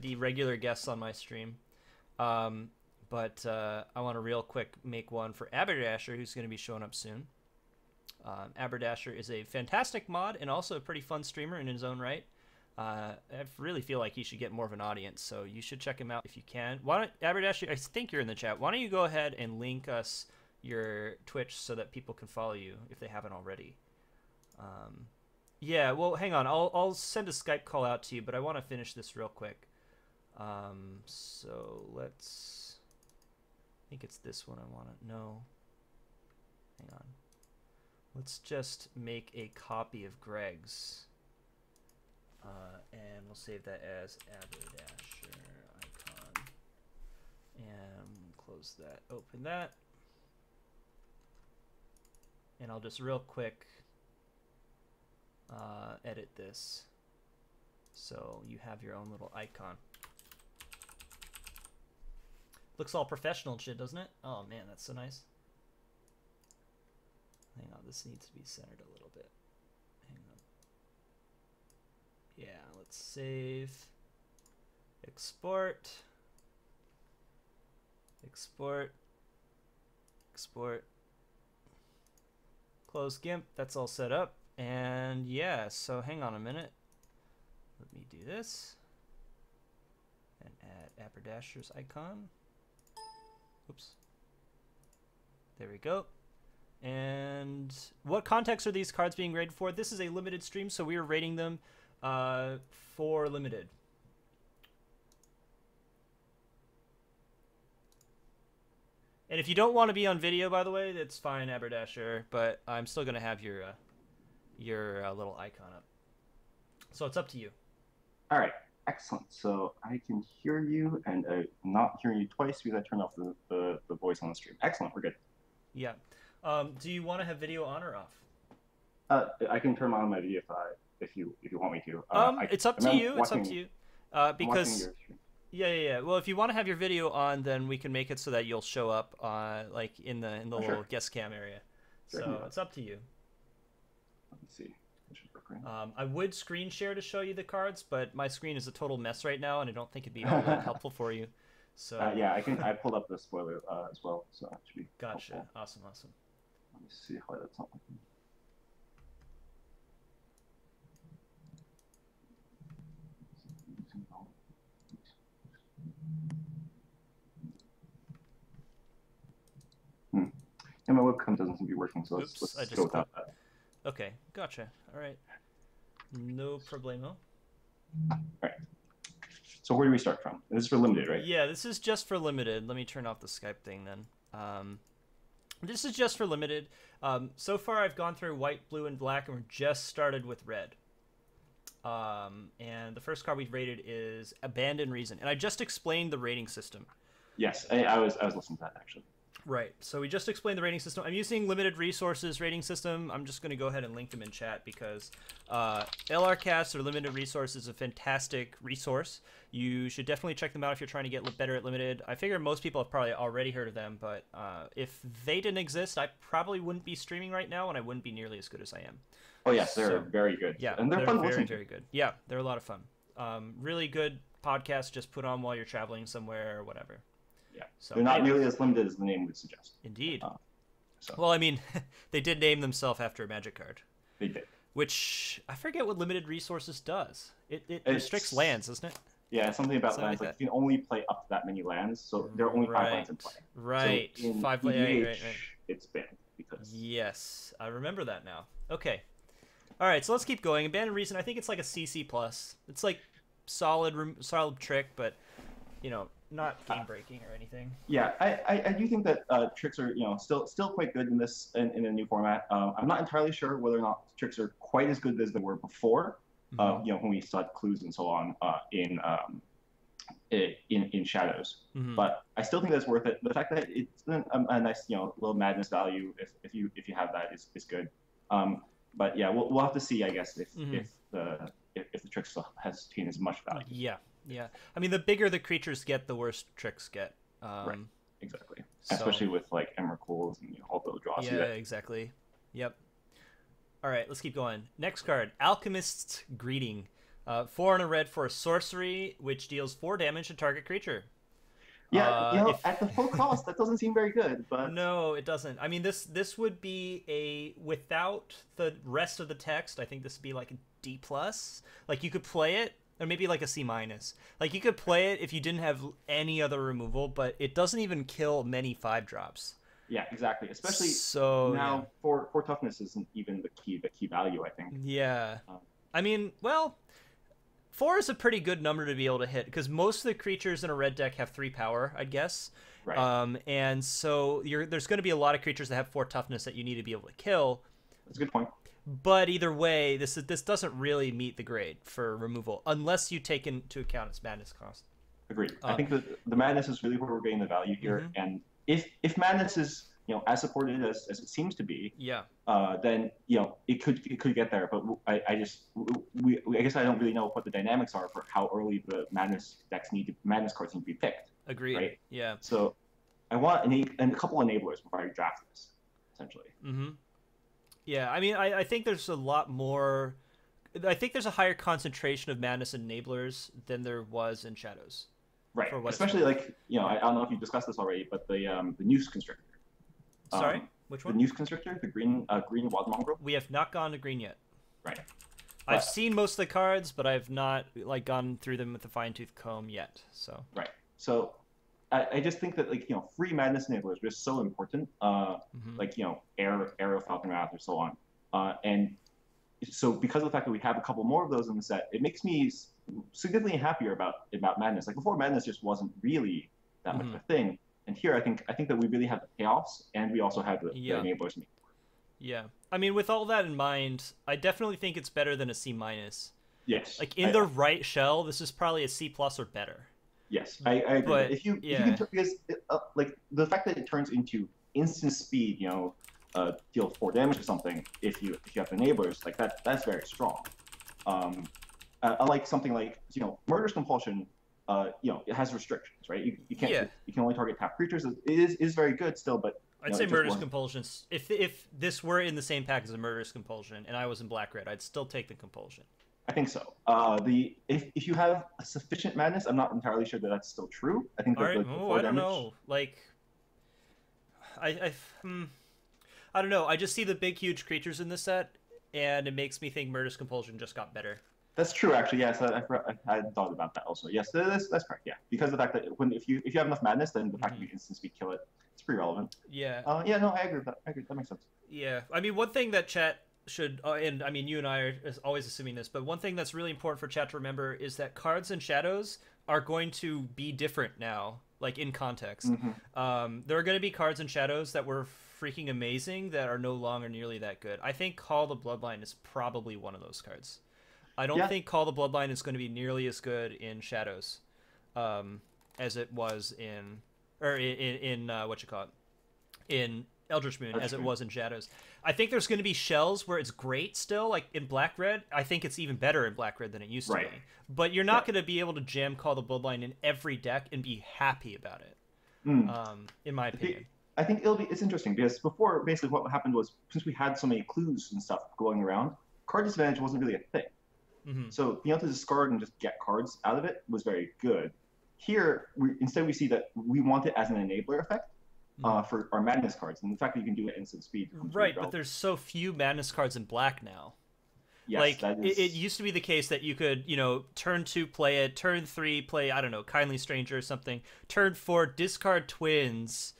the regular guests on my stream. But I want to real quick make one for Aberdasher, who's going to be showing up soon. Aberdasher is a fantastic mod and also a pretty fun streamer in his own right. I really feel like he should get more of an audience, so you should check him out if you can. Why don't Aberdasher? I think you're in the chat. Why don't you go ahead and link us your Twitch so that people can follow you if they haven't already? Yeah. Well, hang on. I'll send a Skype call out to you, but I want to finish this real quick. So let's. I think it's this one I want to know. Hang on. Let's just make a copy of Greg's. And we'll save that as Aberdasher icon. And close that, open that. And I'll just real quick edit this so you have your own little icon. Looks all professional and shit, doesn't it? Oh man, that's so nice. Hang on, this needs to be centered a little bit. Hang on. Yeah, let's save. Export. Export. Export. Close GIMP. That's all set up. And yeah, so hang on a minute. Let me do this. And add Aberdasher's icon. Oops. There we go. And what context are these cards being rated for? This is a limited stream, so we are rating them for limited. And if you don't want to be on video, by the way, that's fine, Aberdasher, but I'm still going to have your little icon up. So it's up to you. All right. Excellent. So I can hear you, and I'm not hearing you twice because I turned off the voice on the stream. Excellent. We're good. Yeah. Do you want to have video on or off? I can turn on my video if you want me to. It's up to you. It's up to you. Because yeah. Well, if you want to have your video on, then we can make it so that you'll show up like in the little guest cam area. Sure, so it's up to you. Let me see. I would screen share to show you the cards, but my screen is a total mess right now, and I don't think it'd be all that helpful for you. So yeah, I pulled up the spoiler as well, so that should be gotcha. Helpful. Awesome. Let me see how that's not looking. And my webcam doesn't seem to be working, so let's go without that. Okay, gotcha. All right. No problemo. All right. So where do we start from? This is for limited, right? Yeah, this is just for limited. Let me turn off the Skype thing then. This is just for limited. So far I've gone through white, blue, and black, and we're just started with red. And the first card we've rated is Abandon Reason. And I just explained the rating system. Yes, I was listening to that, actually. Right. So we just explained the rating system. I'm using limited resources rating system. I'm just going to go ahead and link them in chat because LRCast or limited resources is a fantastic resource. You should definitely check them out if you're trying to get better at limited. I figure most people have probably already heard of them, but if they didn't exist, I probably wouldn't be streaming right now, and I wouldn't be nearly as good as I am. Oh yes, they're very good. Yeah, and they're fun to very, listen very good. Yeah, they're a lot of fun. Really good podcast. Just put on while you're traveling somewhere or whatever. Yeah, so they're not nearly as limited as the name would suggest. Indeed. Well, I mean, they did name themselves after a magic card. They did. Which, I forget what limited resources does. It restricts lands, doesn't it? Yeah, something about lands. Like you can only play up to that many lands, so there are only 5 lands in play. Right. So in 5 lands. right. It's banned because. Yes, I remember that now. Okay. All right, so let's keep going. Abandoned Reason, I think it's like a CC+. It's like solid trick, but, you know, not game breaking or anything. Yeah, I do think that tricks are still quite good in this in a new format. I'm not entirely sure whether or not tricks are quite as good as they were before. When we saw clues and so on in Shadows. But I still think that's worth it. The fact that it's a nice little madness value if you have that is good. But yeah, we'll have to see, I guess, if the trick still has taken as much value. Yeah. I mean, the bigger the creatures get, the worse tricks get. Right. Exactly. So, especially with like Emeralds and all those draws. Yeah, exactly. Yep. All right, let's keep going. Next card, Alchemist's Greeting. 4 and a red for a sorcery, which deals 4 damage to target creature. Yeah, at the full cost, that doesn't seem very good, but no, it doesn't. I mean, this would be without the rest of the text. I think this would be like a D plus. Like you could play it, or maybe like a C minus. Like you could play it if you didn't have any other removal, but it doesn't even kill many 5-drops. Yeah, exactly. Especially now, 4 toughness isn't even the key value, I think. Yeah, I mean, well. 4 is a pretty good number to be able to hit because most of the creatures in a red deck have 3 power, I guess. Right. And so there's going to be a lot of creatures that have 4 toughness that you need to be able to kill. That's a good point. But either way, this doesn't really meet the grade for removal unless you take into account its madness cost. Agreed. I think the madness is really where we're getting the value here, and if madness is as supported as it seems to be, then it could get there. But I guess I don't really know what the dynamics are for how early the madness cards need to be picked. Agreed. Right? Yeah. So I want a couple enablers before I draft this, essentially. Yeah, I mean, I think there's a lot more. I think there's a higher concentration of madness enablers than there was in Shadows. Right. Especially I don't know if you discussed this already, but the Noose Constrictor. Sorry, which one? The Noose Constrictor, the green Wild Mongrel. We have not gone to green yet. Right. I've seen most of the cards, but I've not gone through them with a fine-tooth comb yet. So. Right. So, I just think that free madness enablers are just so important. Arrow, Falcon Wrath, or so on. And so because of the fact that we have a couple more of those in the set, it makes me significantly happier about madness. Like before, madness just wasn't really that much of a thing. And here, I think that we really have the payoffs, and we also have the enablers. Yeah, I mean, with all that in mind, I definitely think it's better than a C minus. Yes. Like in the right shell, this is probably a C plus or better. Yes, I agree. But if you can, because the fact that it turns into instant speed, deal 4 damage or something, if you have enablers, like that's very strong. Unlike something like Murderous Compulsion. It has restrictions, right? You can't. Yeah. You can only target tap creatures. It is very good still, but I'd say Murderous Compulsion. If this were in the same pack as a Murderous Compulsion, and I was in black red, I'd still take the Compulsion. I think so. If you have a sufficient madness, I'm not entirely sure that that's still true. I think. I don't know. Like, I don't know. I just see the big, huge creatures in this set, and it makes me think Murderous Compulsion just got better. That's true, actually. Yes, I hadn't thought about that. Also, yes, that's correct. Yeah, because of the fact that if you have enough madness, then the fact that you instant speed kill it's pretty relevant. Yeah. No, I agree with that. That makes sense. Yeah, I mean, one thing that chat should, and I mean, you and I are always assuming this, but one thing that's really important for chat to remember is that cards and shadows are going to be different now, like in context. There are going to be cards and shadows that were freaking amazing that are no longer nearly that good. I think Call the Bloodline is probably one of those cards. I don't think Call the Bloodline is going to be nearly as good in Shadows as it was in Eldritch Moon as it was in Shadows. I think there's going to be shells where it's great still, like in Black Red. I think it's even better in Black Red than it used to be. But you're not going to be able to jam Call the Bloodline in every deck and be happy about it, in my opinion. I think it's interesting because before, basically what happened was, since we had so many clues and stuff going around, card disadvantage wasn't really a thing. So being able to discard and just get cards out of it was very good. Here, instead we see that we want it as an enabler effect for our madness cards, and the fact that you can do it instant speed. Right, but there's so few madness cards in black now. Yes, like it used to be the case that you could, turn 2 play it, turn 3 play, I don't know, Kindly Stranger or something, turn 4 discard Twins,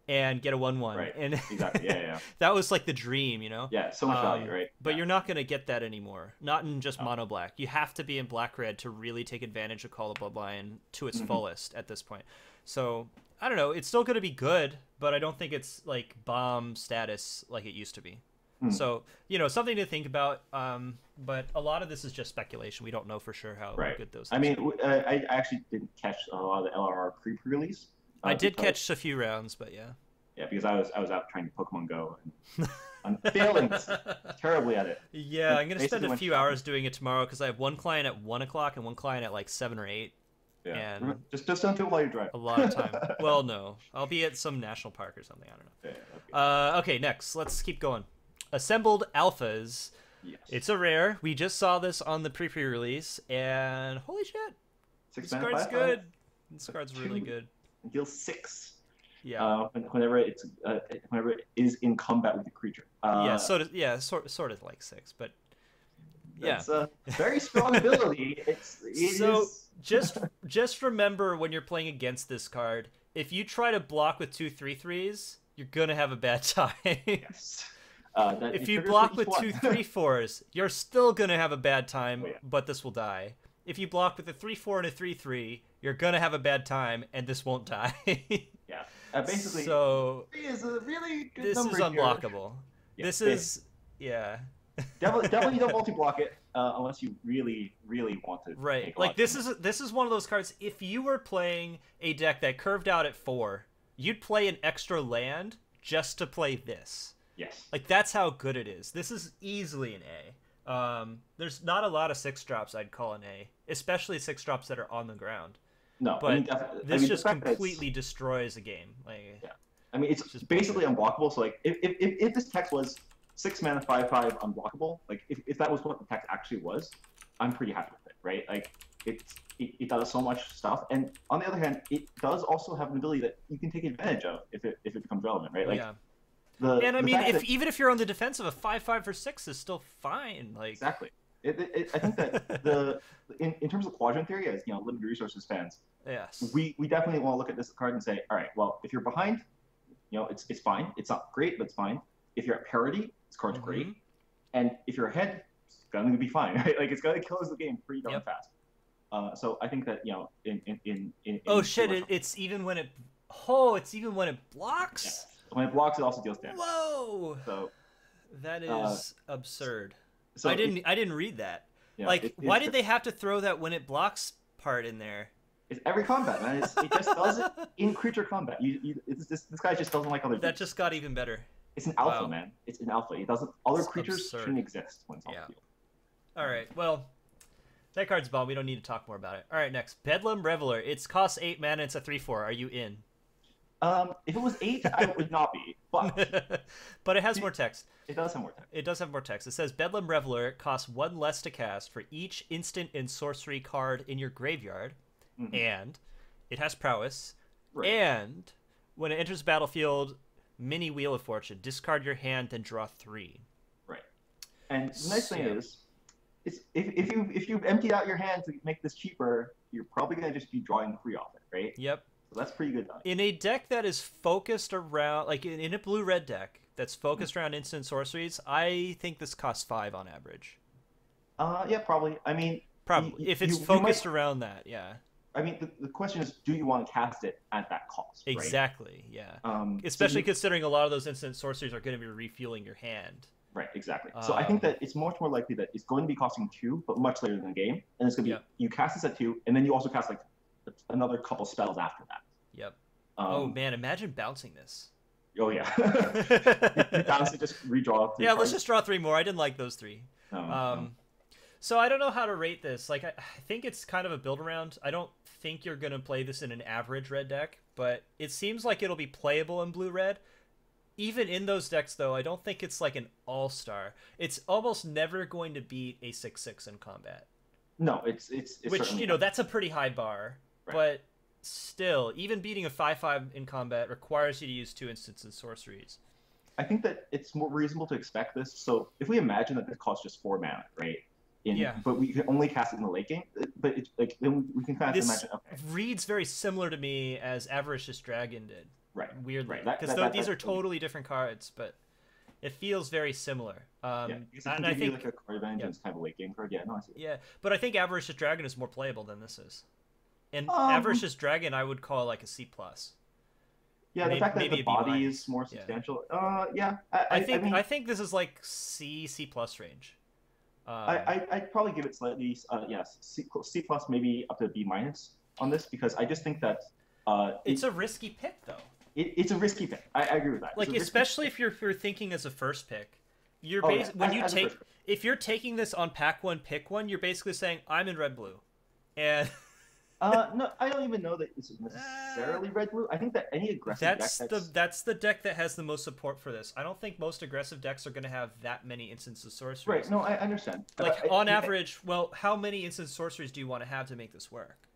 and get a 1/1. Right. And exactly. Yeah. That was like the dream, Yeah, so much value, right? But you're not going to get that anymore. Not in just mono black. You have to be in black red to really take advantage of Call the Bloodline to its fullest at this point. So I don't know. It's still going to be good, but I don't think it's like bomb status like it used to be. So something to think about. But a lot of this is just speculation. We don't know for sure how good those. I mean, I actually didn't catch a lot of the LRR pre-release. I did catch a few rounds, but yeah. Yeah, because I was out trying to Pokemon Go and I'm failing terribly at it. Yeah, I'm gonna spend a few hours doing it tomorrow because I have one client at 1 o'clock and one client at like 7 or 8. Yeah, and just don't do it while you drive. A lot of time. Well, no, I'll be at some national park or something. I don't know. Yeah, okay, next, let's keep going. Assembled Alphas. Yes. It's a rare. We just saw this on the pre-release, and holy shit, 6 this mana, card's 5/5. good. This card's really good. It deals 6. Yeah. Whenever whenever it is in combat with the creature. Yeah. Sort of like 6, but yeah. It's a very strong ability. Just remember when you're playing against this card, if you try to block with 2 3/3s, you're gonna have a bad time. Yes. If you block with 2 3/4s, you're still gonna have a bad time, Oh, yeah. but this will die. If you block with a 3/4 and a 3/3, you're gonna have a bad time, and this won't die. Yeah. Basically, so 3 is a really good this is number here. unblockable. Yeah, This is definitely you don't multi-block it unless you really, really want to. right. Take a Like lot this is one of those cards. If you were playing a deck that curved out at 4, you'd play an extra land just to play this. Yes. Like that's how good it is. This is easily an A. There's not a lot of 6-drops I'd call an A, especially 6-drops that are on the ground. No, But this the just fact that completely destroys a game. Like, yeah. I mean, it's just basically unblockable. So like, if this text was 6 mana 5/5 unblockable, like if that was what the text actually was, I'm pretty happy with it, right? Like it does so much stuff, and on the other hand, it does also have an ability that you can take advantage of if it becomes relevant, right? Like yeah. the And I mean, fact that, even if you're on the defensive, a 5/5 for 6 is still fine. Like exactly. I think that in terms of quadrant theory, as limited resources fans, yes. we definitely want to look at this card and say, all right, well, if you're behind, it's fine. It's not great, but it's fine. If you're at parity, this card's great. And if you're ahead, it's gonna be fine, right? Like it's gonna close the game pretty darn fast. So I think that in oh shit! It's even when it. Oh, it's even when it blocks. Yeah. When it blocks, it also deals damage. Whoa! So that is absurd. So I didn't read that. Yeah, like, why did they have to throw that when it blocks part in there? It's every combat, man. It just does it in creature combat. This guy just doesn't like other. That just got even better. It's an alpha, man. It's an alpha. It doesn't. Other creatures absurd. shouldn't exist when it's on the field. All right. Well, that card's bomb. We don't need to talk more about it. All right. Next, Bedlam Reveler. It's costs 8 mana. It's a 3/4. Are you in? If it was 8, I would not be. But but it has more text. It does have more text. It does have more text. It says Bedlam Reveler costs 1 less to cast for each instant and sorcery card in your graveyard, and it has prowess. Right. And when it enters the battlefield, mini Wheel of Fortune. Discard your hand, then draw 3. Right. And the nice thing is if you emptied out your hand to make this cheaper, you're probably gonna just be drawing 3 off it, right? Yep. So that's pretty good. In a deck that is focused around, like in a blue-red deck that's focused around instant sorceries, I think this costs 5 on average. Yeah, probably. I mean, probably if it's focused around that, yeah. I mean, the question is, do you want to cast it at that cost? Right? Exactly. Yeah. Especially considering a lot of those instant sorceries are going to be refueling your hand. Right. Exactly. So I think that it's much more likely that it's going to be costing 2, but much later in the game, and it's going to be you cast this at 2, and then you also cast like another couple spells after that. Yep. Oh man, imagine bouncing this. Oh yeah. you bounce it, just redraw 3 cards. Let's just draw 3 more. I didn't like those 3. No. So I don't know how to rate this. Like I think it's kind of a build around. I don't think you're gonna play this in an average red deck, but it seems like it'll be playable in blue red. Even in those decks, though, I don't think it's like an all-star. It's almost never going to beat a 6/6 in combat. No, it's which that's a pretty high bar, right. But still, even beating a 5/5 in combat requires you to use 2 instants and sorceries. I think that it's more reasonable to expect this. So if we imagine that this costs just 4 mana, right? But we can only cast it in the late game. But it's like then we can kind of imagine. Okay. Reads very similar to me as Avaricious Dragon did. Right. Weirdly, right. Because these are totally different cards, but it feels very similar. And I think like a card advantage and it's kind of a late game card. Yeah, no, I see. Yeah, but I think Avaricious Dragon is more playable than this is. And Avaricious Dragon, I would call like a C+. Yeah, the fact that the body is more substantial. Yeah. I think this is like C+ range. I'd probably give it slightly, C+, maybe up to B- on this, because I just think that it's a risky pick though. It's a risky pick. I agree with that. Like especially if you're thinking as a first pick, you're if you're taking this on pack 1 pick 1, you're basically saying I'm in red blue, and No, I don't even know that it's necessarily red blue. I think that any aggressive That's the deck that has the most support for this. I don't think most aggressive decks are going to have that many instants of sorceries. Right. No, I understand. Like on average, well, how many instant sorceries do you want to have to make this work?